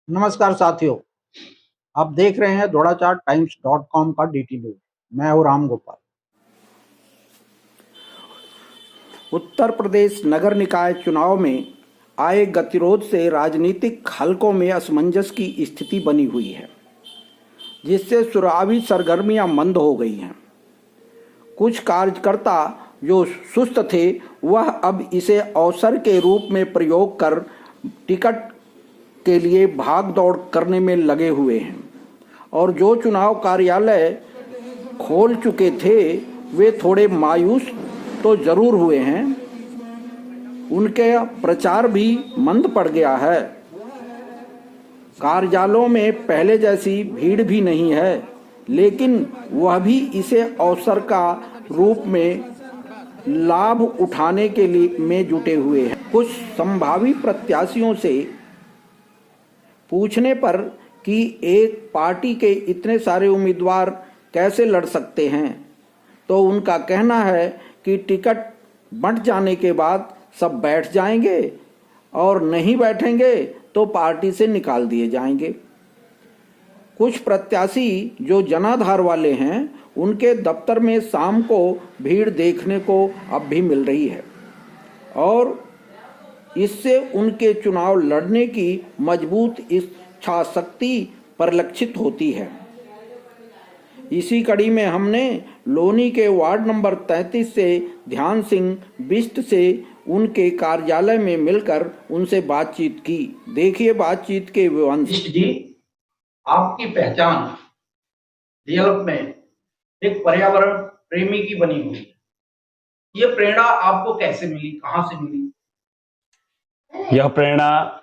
नमस्कार साथियों, आप देख रहे हैं द्रोणाचार का डीटी न्यूज। मैं हूं राम गोपाल। उत्तर प्रदेश नगर निकाय चुनाव में आए गतिरोध से राजनीतिक हलकों में असमंजस की स्थिति बनी हुई है, जिससे चुनावी सरगर्मियां मंद हो गई हैं। कुछ कार्यकर्ता जो सुस्त थे, वह अब इसे अवसर के रूप में प्रयोग कर टिकट के लिए भाग दौड़ करने में लगे हुए हैं, और जो चुनाव कार्यालय खोल चुके थे वे थोड़े मायूस तो जरूर हुए हैं। उनके प्रचार भी मंद पड़ गया है। कार्यालयों में पहले जैसी भीड़ भी नहीं है, लेकिन वह भी इसे अवसर का रूप में लाभ उठाने के लिए में जुटे हुए हैं। कुछ संभावित प्रत्याशियों से पूछने पर कि एक पार्टी के इतने सारे उम्मीदवार कैसे लड़ सकते हैं, तो उनका कहना है कि टिकट बंट जाने के बाद सब बैठ जाएंगे और नहीं बैठेंगे तो पार्टी से निकाल दिए जाएंगे। कुछ प्रत्याशी जो जनाधार वाले हैं, उनके दफ्तर में शाम को भीड़ देखने को अब भी मिल रही है, और इससे उनके चुनाव लड़ने की मजबूत इच्छा शक्ति परिलक्षित होती है। इसी कड़ी में हमने लोनी के वार्ड नंबर 33 से ध्यान सिंह बिष्ट से उनके कार्यालय में मिलकर उनसे बातचीत की। देखिए बातचीत के विवंश। जी, आपकी पहचान रियल में एक पर्यावरण प्रेमी की बनी हुई है। ये प्रेरणा आपको कैसे मिली, कहां से मिली? यह प्रेरणा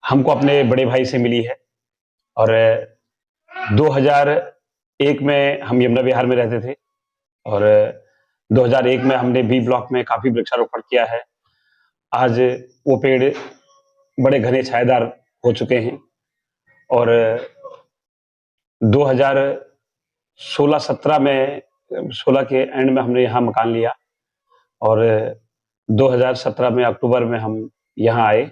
हमको अपने बड़े भाई से मिली है, और 2001 में हम यमुना विहार में रहते थे, और 2001 में हमने बी ब्लॉक में काफी वृक्षारोपण किया है। आज वो पेड़ बड़े घने छायादार हो चुके हैं, और 2016-17 में 16 के एंड में हमने यहाँ मकान लिया, और 2017 में अक्टूबर में हम यहाँ आए,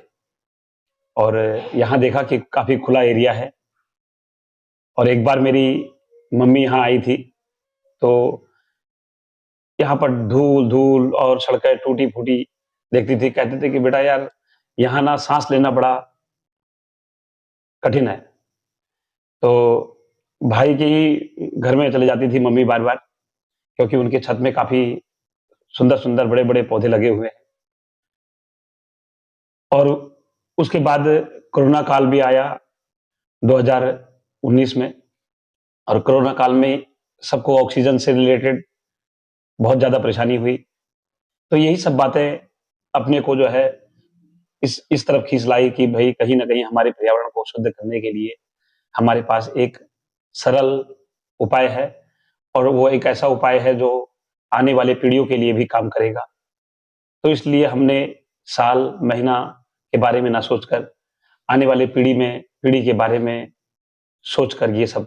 और यहाँ देखा कि काफी खुला एरिया है। और एक बार मेरी मम्मी यहाँ आई थी, तो यहाँ पर धूल धूल और सड़कें टूटी फूटी देखती थी। कहते थे कि बेटा यार, यहाँ ना सांस लेना बड़ा कठिन है। तो भाई के ही घर में चले जाती थी मम्मी बार बार, क्योंकि उनके छत में काफी सुंदर सुंदर बड़े बड़े पौधे लगे हुए हैं। और उसके बाद कोरोना काल भी आया 2019 में, और कोरोना काल में सबको ऑक्सीजन से रिलेटेड बहुत ज्यादा परेशानी हुई। तो यही सब बातें अपने को जो है इस तरफ खींच लाई कि भाई कहीं ना कहीं हमारे पर्यावरण को शुद्ध करने के लिए हमारे पास एक सरल उपाय है, और वो एक ऐसा उपाय है जो आने वाले पीढ़ियों के लिए भी काम करेगा। तो इसलिए हमने साल महीना के बारे में ना सोचकर आने वाले पीढ़ी के बारे में सोचकर ये सब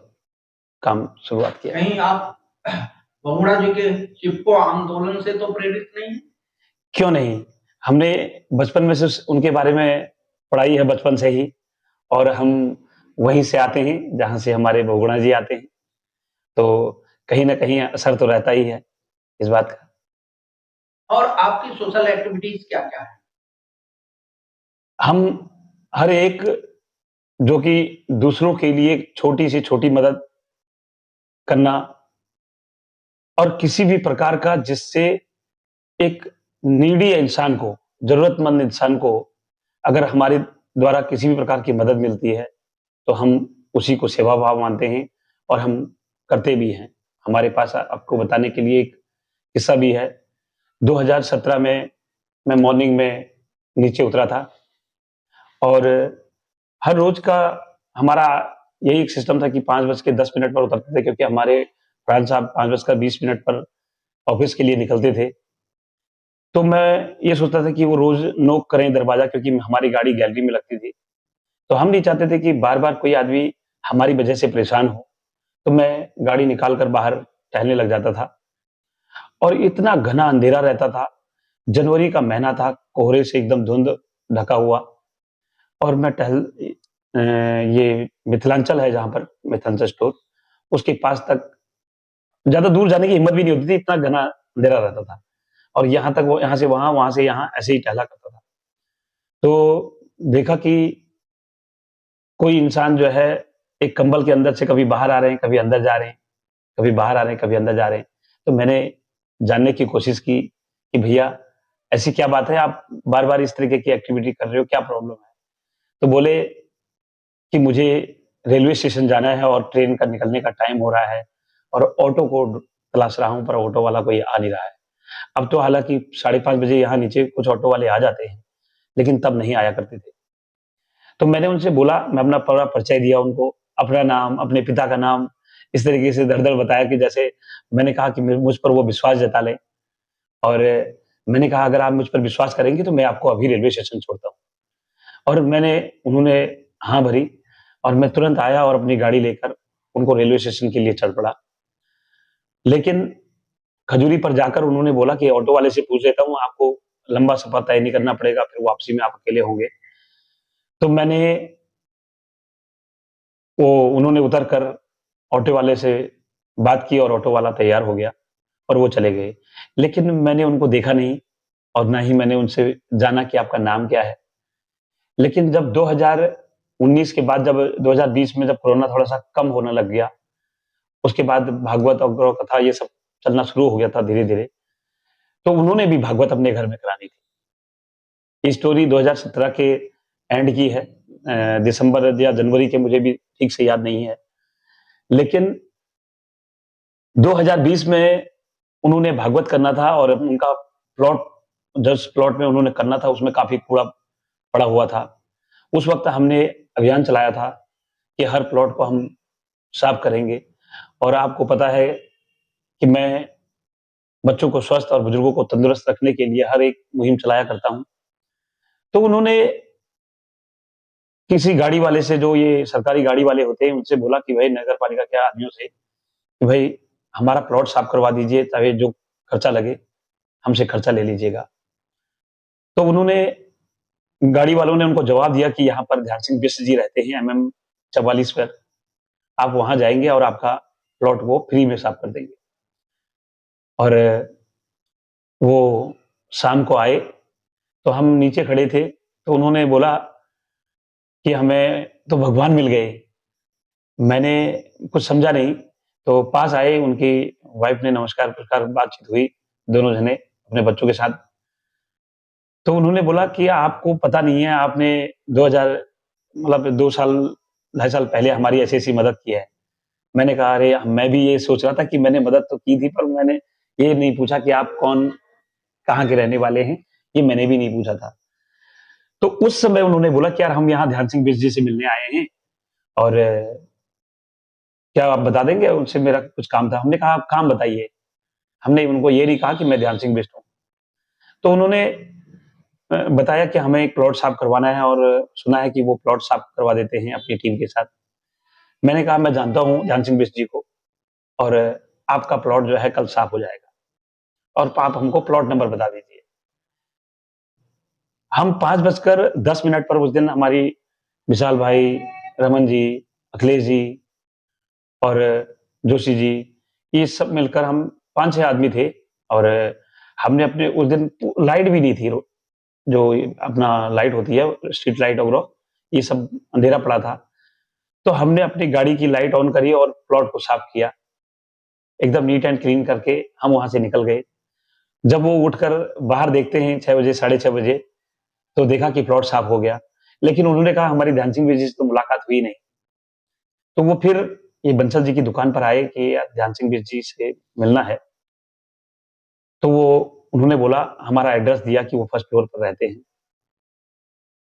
काम शुरुआत किया। कहीं आप बहुगुणा जी के चिपको आंदोलन से तो प्रेरित नहीं? क्यों नहीं, हमने बचपन में से उनके बारे में पढ़ाई है बचपन से ही, और हम वहीं से आते हैं जहां से हमारे बहुगुणा जी आते हैं। तो कहीं ना कहीं असर तो रहता ही है इस बात का। और आपकी सोशल एक्टिविटीज क्या क्या है? हम हर एक जो कि दूसरों के लिए छोटी से छोटी मदद करना, और किसी भी प्रकार का जिससे एक नीडी इंसान को, जरूरतमंद इंसान को अगर हमारे द्वारा किसी भी प्रकार की मदद मिलती है, तो हम उसी को सेवा भाव मानते हैं, और हम करते भी हैं। हमारे पास आपको बताने के लिए एक किस्सा भी है। 2017 में मैं मॉर्निंग में नीचे उतरा था, और हर रोज का हमारा यही एक सिस्टम था कि 5:10 पर उतरते थे, क्योंकि हमारे प्रधान साहब 5:20 पर ऑफिस के लिए निकलते थे। तो मैं ये सोचता था कि वो रोज नॉक करें दरवाजा, क्योंकि हमारी गाड़ी गैलरी में लगती थी। तो हम नहीं चाहते थे कि बार बार कोई आदमी हमारी वजह से परेशान हो। तो मैं गाड़ी निकाल कर बाहर टहलने लग जाता था, और इतना घना अंधेरा रहता था। जनवरी का महीना था, कोहरे से एकदम धुंध ढका हुआ, और मैं ये मिथिलांचल है जहाँ पर मिथिलांचल स्टोर, उसके पास तक ज़्यादा दूर जाने की हिम्मत भी नहीं होती थी, इतना घना अंधेरा रहता था। और यहाँ तक वो यहाँ से वहाँ से यहाँ ऐसे ही टहला करता था। तो देखा कि कोई इंसान जो है एक कंबल के अंदर से कभी बाहर आ रहे हैं, कभी अंदर जा रहे हैं, कभी बाहर आ रहे हैं, कभी अंदर जा रहे हैं। तो मैंने जानने की कोशिश की कि भैया ऐसी क्या बात है, आप बार-बार इस तरीके की एक्टिविटी कर रहे हो, क्या प्रॉब्लम है? तो बोले कि मुझे रेलवे स्टेशन जाना है और ट्रेन का निकलने का टाइम हो रहा है और ऑटो को तलाश रहा हूँ, पर ऑटो वाला कोई आ नहीं रहा है। अब तो हालाँकि 5:30 बजे यहाँ नीचे कुछ ऑटो वाले आ जाते हैं, लेकिन तब नहीं आया करते थे। तो मैंने उनसे बोला, मैं अपना पूरा परिचय दिया उनको, अपना नाम, अपने पिता का नाम, इस तरीके से दर-दर बताया कि जैसे मैंने कहा कि मुझ पर वो विश्वास जता लें और मैंने कहा अगर आप मुझ पर विश्वास करेंगे तो मैं आपको अभी रेलवे स्टेशन छोड़ता हूँ। और उन्होंने हाँ भरी और मैं तुरंत आया और अपनी गाड़ी लेकर उनको रेलवे स्टेशन के लिए चल पड़ा। लेकिन खजूरी पर जाकर उन्होंने बोला कि ऑटो वाले से पूछ लेता हूँ, आपको लंबा सफ़र तय नहीं करना पड़ेगा, फिर वापसी में आप अकेले होंगे। तो वो उन्होंने उतर कर ऑटो वाले से बात की और ऑटो वाला तैयार हो गया और वो चले गए। लेकिन मैंने उनको देखा नहीं और ना ही मैंने उनसे जाना कि आपका नाम क्या है। लेकिन जब 2019 के बाद जब 2020 में जब कोरोना थोड़ा-सा कम होने लग गया, उसके बाद भागवत और गौरव कथा ये सब चलना शुरू हो गया था धीरे-धीरे, तो उन्होंने भी भागवत अपने घर में करानी थी। ये स्टोरी 2017 के एंड की है, दिसंबर या जनवरी के मुझे भी ठीक से याद नहीं है। लेकिन 2020 में उन्होंने भागवत करना था और उनका प्लॉट जिस प्लॉट में उन्होंने करना था उसमें काफ़ी कूड़ा पड़ा हुआ था। उस वक़्त हमने अभियान चलाया था कि हर प्लॉट को हम साफ करेंगे और आपको पता है कि मैं बच्चों को स्वस्थ और बुजुर्गों को तंदुरुस्त रखने के लिए हर एक मुहिम चलाया करता हूँ। तो उन्होंने किसी गाड़ी वाले से जो ये सरकारी गाड़ी वाले होते हैं उनसे बोला कि भाई नगर पालिका के आदमियों से कि भाई हमारा प्लॉट साफ करवा दीजिए, चाहे जो खर्चा लगे हमसे खर्चा ले लीजिएगा। तो उन्होंने गाड़ी वालों ने उनको जवाब दिया कि यहाँ पर ध्यान सिंह बिष्ट जी रहते हैं एमएम 44 पर, आप वहाँ जाएँगे और आपका प्लॉट वो फ्री में साफ कर देंगे। और वो शाम को आए, तो हम नीचे खड़े थे, तो उन्होंने बोला कि हमें तो भगवान मिल गए। मैंने कुछ समझा नहीं, तो पास आए, उनकी वाइफ ने नमस्कार-वमस्कार बातचीत हुई, दोनों जने अपने बच्चों के साथ। तो उन्होंने बोला कि आपको पता नहीं है, आपने 2000 मतलब 2 साल, ढाई साल पहले हमारी ऐसी-ऐसी मदद की है। मैंने कहा, "अरे! मैं भी ये सोच रहा था कि मैंने मदद तो की थी, पर मैंने ये नहीं पूछा कि आप कौन, कहाँ के रहने वाले हैं, ये मैंने भी नहीं पूछा था।" तो उस समय उन्होंने बोला कि यार हम यहाँ ध्यान सिंह बिष्ट जी से मिलने आए हैं और क्या आप बता देंगे? उनसे मेरा कुछ काम था। हमने कहा, "आप काम बताइए।" हमने उनको ये नहीं कहा कि मैं ध्यान सिंह बिष्ट हूँ। तो उन्होंने बताया कि हमें एक प्लॉट साफ करवाना है और सुना है कि वो प्लॉट साफ करवा देते हैं अपनी टीम के साथ। मैंने कहा, "मैं जानता हूँ ध्यान सिंह बिष्ट जी को और आपका प्लॉट जो है कल साफ हो जाएगा और आप हमको प्लॉट नंबर बता दीजिए।" हम 5:10 पर उस दिन हमारी विशाल भाई, रमन जी, अखिलेश जी और जोशी जी, ये सब मिलकर हम 5-6 आदमी थे और हमने अपने उस दिन लाइट भी नहीं थी, जो अपना लाइट होती है, स्ट्रीट लाइट वगैरह, ये सब अंधेरा पड़ा था। तो हमने अपनी गाड़ी की लाइट ऑन करी और प्लॉट को साफ किया। एकदम नीट एंड क्लीन करके हम वहाँ से निकल गए। जब वो उठकर बाहर देखते हैं 6 बजे, साढ़े 6 बजे, तो देखा कि प्लॉट साफ हो गया। लेकिन उन्होंने कहा हमारी ध्यान सिंह जी से तो मुलाकात हुई नहीं। तो वो फिर ये बंसल जी की दुकान पर आए कि यार ध्यान सिंह बिष्ट जी से मिलना है। तो उन्होंने बोला, हमारा एड्रेस दिया कि वो फर्स्ट फ्लोर पर रहते हैं।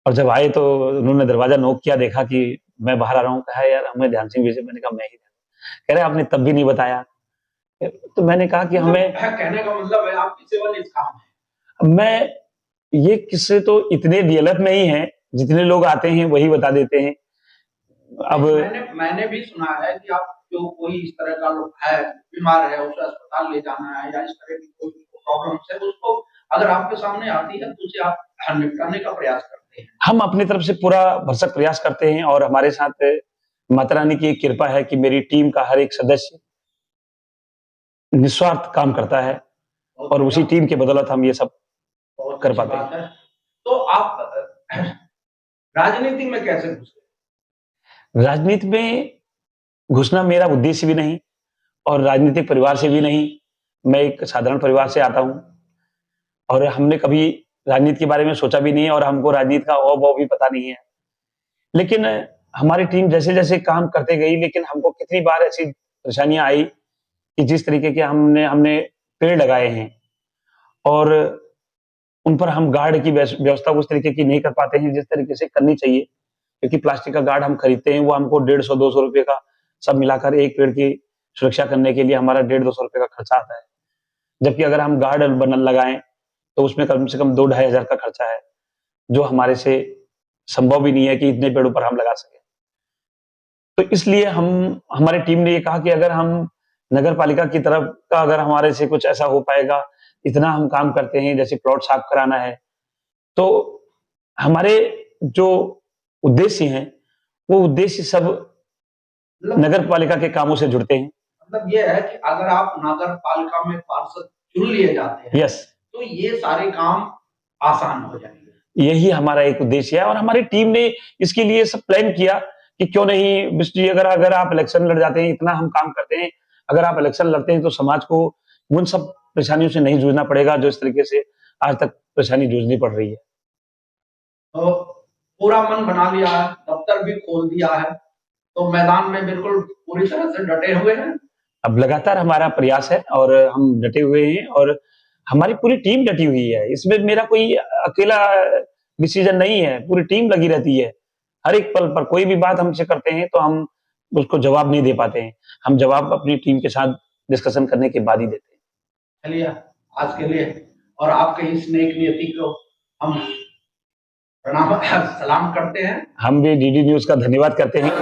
और जब आए तो उन्होंने दरवाज़ा नॉक किया, देखा कि मैं बाहर आ रहा हूँ, कहा यार हमें ध्यान सिंह बिष्ट, मैंने कहा मैं ही। कह रहे आपने तब भी नहीं बताया। तो मैंने कहा कि हमें, कहने का मतलब है आपकी सेवा निष्काम मैं ये किस्से तो इतने डीएलएफ में ही हैं, जितने लोग आते हैं वही बता देते हैं। अब है। मैंने भी सुना है कि आप जो कोई इस तरह का लोग है, बीमार है, उसे अस्पताल ले जाना है या इस तरह की कोई प्रॉब्लम्स है, उसको अगर आपके सामने आती है तो उसे आप निपटाने का प्रयास करते हैं। सकते हैं? हम अपनी तरफ से पूरा भरसक प्रयास करते हैं और हमारे साथ माता रानी की कृपा है कि मेरी टीम का हर एक सदस्य निस्वार्थ काम करता है बहुत और उसी बढ़िया, टीम के बदौलत हम ये सब बहुत कर अच्छी पाते हैं। बात है। तो आप राजनीति में कैसे घुसे? राजनीति में घुसना मेरा उद्देश्य भी नहीं और राजनीतिक परिवार से भी नहीं। मैं एक साधारण परिवार से आता हूँ और हमने कभी राजनीति के बारे में सोचा भी नहीं है और हमको राजनीति का औ-भौ भी पता नहीं है। लेकिन हमारी टीम जैसे-जैसे काम करते गई, लेकिन हमको कितनी बार ऐसी परेशानियाँ आई कि जिस तरीके के हमने हमने पेड़ लगाए हैं और उन पर हम गार्ड की व्यवस्था उस तरीके की नहीं कर पाते हैं जिस तरीके से करनी चाहिए। क्योंकि प्लास्टिक का गार्ड हम खरीदते हैं, वो हमको 150-200 रुपए का सब मिलाकर एक पेड़ की सुरक्षा करने के लिए हमारा 150-200 रुपए का खर्चा आता है। जबकि अगर हम गार्ड लगाएँ तो उसमें कम से कम 2-2.5 हज़ार का खर्चा है, जो हमारे से संभव भी नहीं है कि इतने पेड़ों पर हम लगा सकें। तो इसलिए हमारी टीम ने ये कहा कि अगर हम नगर पालिका की तरफ का अगर हमारे से कुछ ऐसा हो पाएगा, इतना हम काम करते हैं, जैसे प्लॉट साफ कराना है, तो हमारे जो उद्देश्य हैं, वो उद्देश्य सब मतलब नगर पालिका के कामों से जुड़ते हैं। मतलब ये है कि अगर आप नगर पालिका में पार्षद चुन लिए जाते हैं, यस, तो ये सारे काम आसान हो जाएंगे। यही हमारा एक उद्देश्य है और हमारी टीम ने इसके लिए सब प्लान किया कि क्यों नहीं बिष्ट जी, अगर अगर आप इलेक्शन लड़ जाते हैं, इतना हम काम करते हैं, अगर आप इलेक्शन लड़ते हैं तो समाज को उन सब परेशानियों से नहीं जूझना पड़ेगा जो इस तरीके से आज तक परेशानी जूझनी पड़ रही है। तो पूरा मन बना लिया है, दफ्तर भी खोल दिया है, तो मैदान में बिल्कुल पूरी तरह से डटे हुए हैं। अब लगातार हमारा प्रयास है और हम डटे हुए हैं और हमारी पूरी टीम डटी हुई है। इसमें मेरा कोई अकेला डिसीजन नहीं है, पूरी टीम लगी रहती है। हर एक पल पर कोई भी बात हमसे करते हैं तो हम उसको जवाब नहीं दे पाते हैं। हम जवाब अपनी टीम के साथ डिस्कशन करने के बाद ही देते हैं। चलिए, आज के लिए और आपके इस नेक नियति को हम प्रणाम सलाम करते हैं। हम भी डीडी न्यूज़ का धन्यवाद करते हैं।